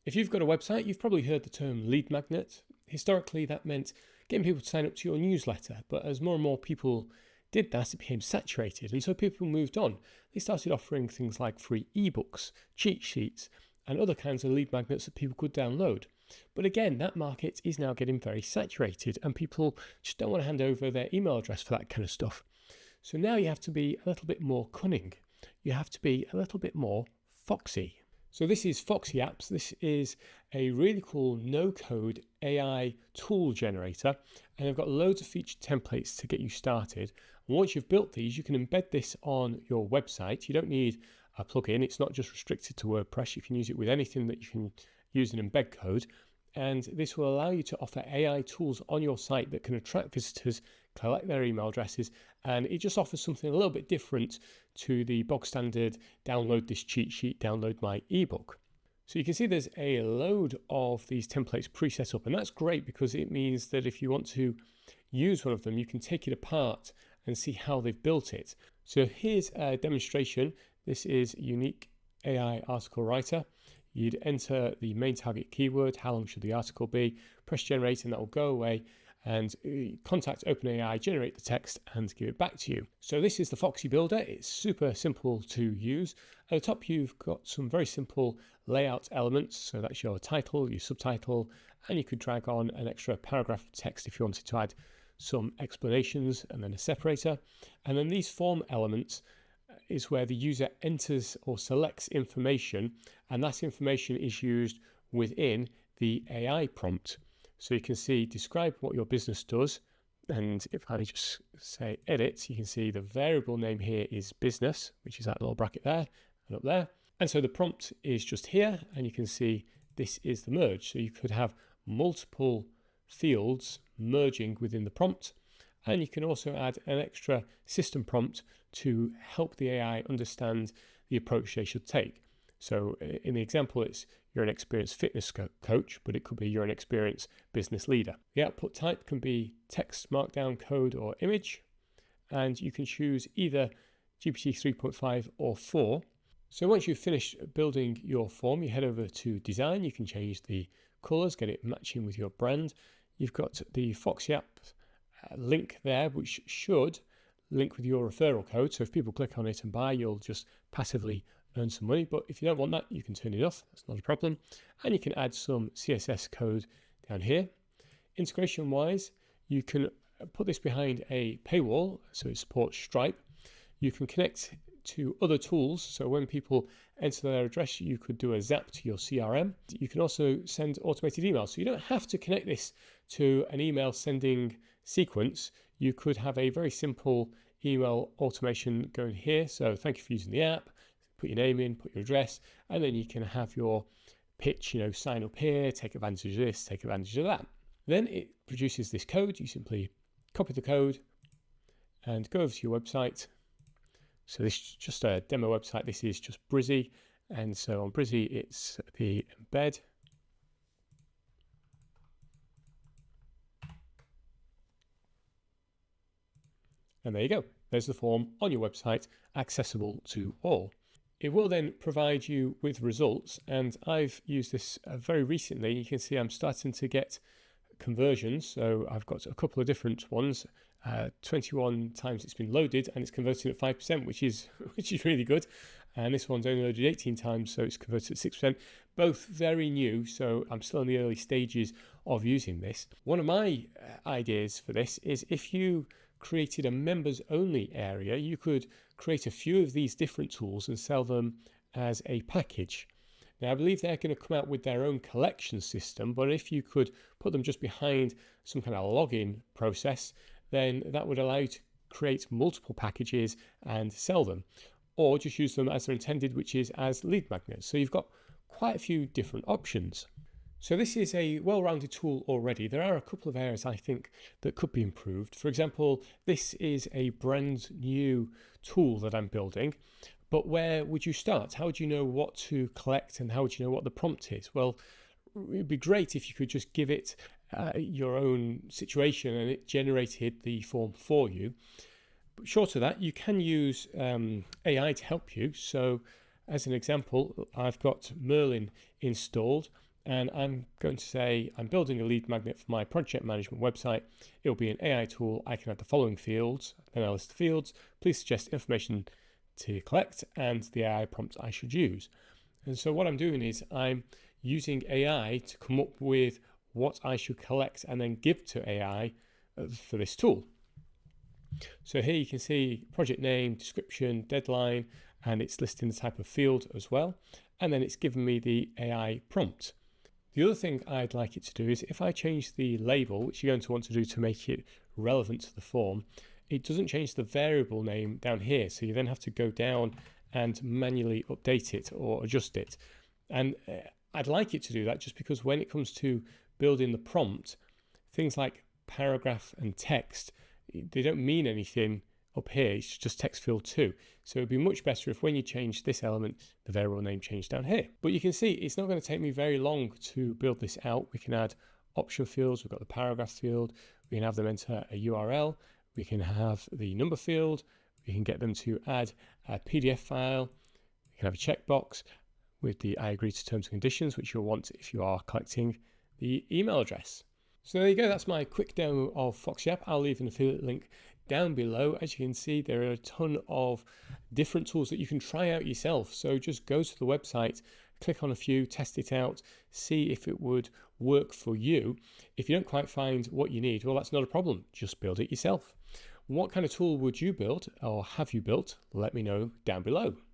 If you've got a website, you've probably heard the term lead magnet. Historically, that meant getting people to sign up to your newsletter, but as more and more people did that, it became saturated, and so people moved on. They started offering things like free ebooks, cheat sheets, and other kinds of lead magnets that people could download. But again, that market is now getting very saturated, and people just don't want to hand over their email address for that kind of stuff. So now you have to be a little bit more cunning. You have to be a little bit more foxy. So this is Foxy Apps. This is a really cool no-code AI tool generator, and I've got loads of featured templates to get you started. And once you've built these, you can embed this on your website. You don't need a plugin. It's not just restricted to WordPress. You can use it with anything that you can use an embed code. And this will allow you to offer AI tools on your site that can attract visitors, collect their email addresses, and it just offers something a little bit different to the bog standard download this cheat sheet, download my ebook. So you can see there's a load of these templates pre-set up, and that's great because it means that if you want to use one of them, you can take it apart and see how they've built it. So here's a demonstration. This is unique AI article writer. You'd enter the main target keyword, how long should the article be, press generate, and that will go away, and contact OpenAI, generate the text, and give it back to you. So this is the Foxy Builder. It's super simple to use. At the top, you've got some very simple layout elements. So that's your title, your subtitle, and you could drag on an extra paragraph of text if you wanted to add some explanations, and then a separator. And then these form elements is where the user enters or selects information, and that information is used within the AI prompt. So you can see describe what your business does, and if I just say edit, you can see the variable name here is business, which is that little bracket there and up there. And so the prompt is just here, and you can see this is the merge. So you could have multiple fields merging within the prompt. And you can also add an extra system prompt to help the AI understand the approach they should take. So in the example, it's you're an experienced fitness coach, but it could be you're an experienced business leader. The output type can be text, markdown, code, or image. And you can choose either GPT 3.5 or 4. So once you've finished building your form, you head over to design. You can change the colors, get it matching with your brand. You've got the Foxy Apps link there, which should link with your referral code. So if people click on it and buy, you'll just passively earn some money. But if you don't want that, you can turn it off. That's not a problem. And you can add some CSS code down here. Integration wise, you can put this behind a paywall, so it supports Stripe. You can connect to other tools. So when people enter their address, you could do a zap to your CRM. You can also send automated emails. So you don't have to connect this to an email sending sequence. You could have a very simple email automation going here. So thank you for using the app. Put your name in, put your address, and then you can have your pitch, sign up here, take advantage of this, take advantage of that. Then it produces this code. You simply copy the code and go over to your website. So this is just a demo website. This is just Brizzy. And so on Brizzy, it's the embed. And there you go. There's the form on your website, accessible to all. It will then provide you with results. And I've used this very recently. You can see I'm starting to get conversions. So I've got a couple of different ones. 21 times it's been loaded and it's converting at 5%, which is really good. And this one's only loaded 18 times, so it's converted at 6%. Both very new, so I'm still in the early stages of using this. One of my ideas for this is if you created a members only area, you could create a few of these different tools and sell them as a package. Now, I believe they're going to come out with their own collection system, but if you could put them just behind some kind of login process, then that would allow you to create multiple packages and sell them, or just use them as they're intended, which is as lead magnets. So you've got quite a few different options. So this is a well-rounded tool already. There are a couple of areas I think that could be improved. For example, this is a brand new tool that I'm building, but where would you start? How would you know what to collect and how would you know what the prompt is? Well, it'd be great if you could just give it your own situation and it generated the form for you. But short of that, you can use AI to help you. So as an example, I've got Merlin installed, and I'm going to say I'm building a lead magnet for my project management website. It'll be an AI tool. I can add the following fields, then I'll list the fields. Please suggest information to collect and the AI prompt I should use. And so what I'm doing is I'm using AI to come up with what I should collect and then give to AI for this tool. So here you can see project name, description, deadline, and it's listing the type of field as well. And then it's given me the AI prompt. The other thing I'd like it to do is if I change the label, which you're going to want to do to make it relevant to the form, it doesn't change the variable name down here. So you then have to go down and manually update it or adjust it. And I'd like it to do that just because when it comes to building the prompt, things like paragraph and text, they don't mean anything up here. It's just text field 2. So it'd be much better if when you change this element, the variable name changed down here. But you can see it's not going to take me very long to build this out. We can add option fields. We've got the paragraph field. We can have them enter a URL. We can have the number field. We can get them to add a PDF file. We can have a checkbox with the I agree to terms and conditions, which you'll want if you are collecting the email address. So there you go. That's my quick demo of Foxy App. I'll leave an affiliate link down below. As you can see, there are a ton of different tools that you can try out yourself. So just go to the website, click on a few, test it out, see if it would work for you. If you don't quite find what you need, well, that's not a problem. Just build it yourself. What kind of tool would you build or have you built? Let me know down below.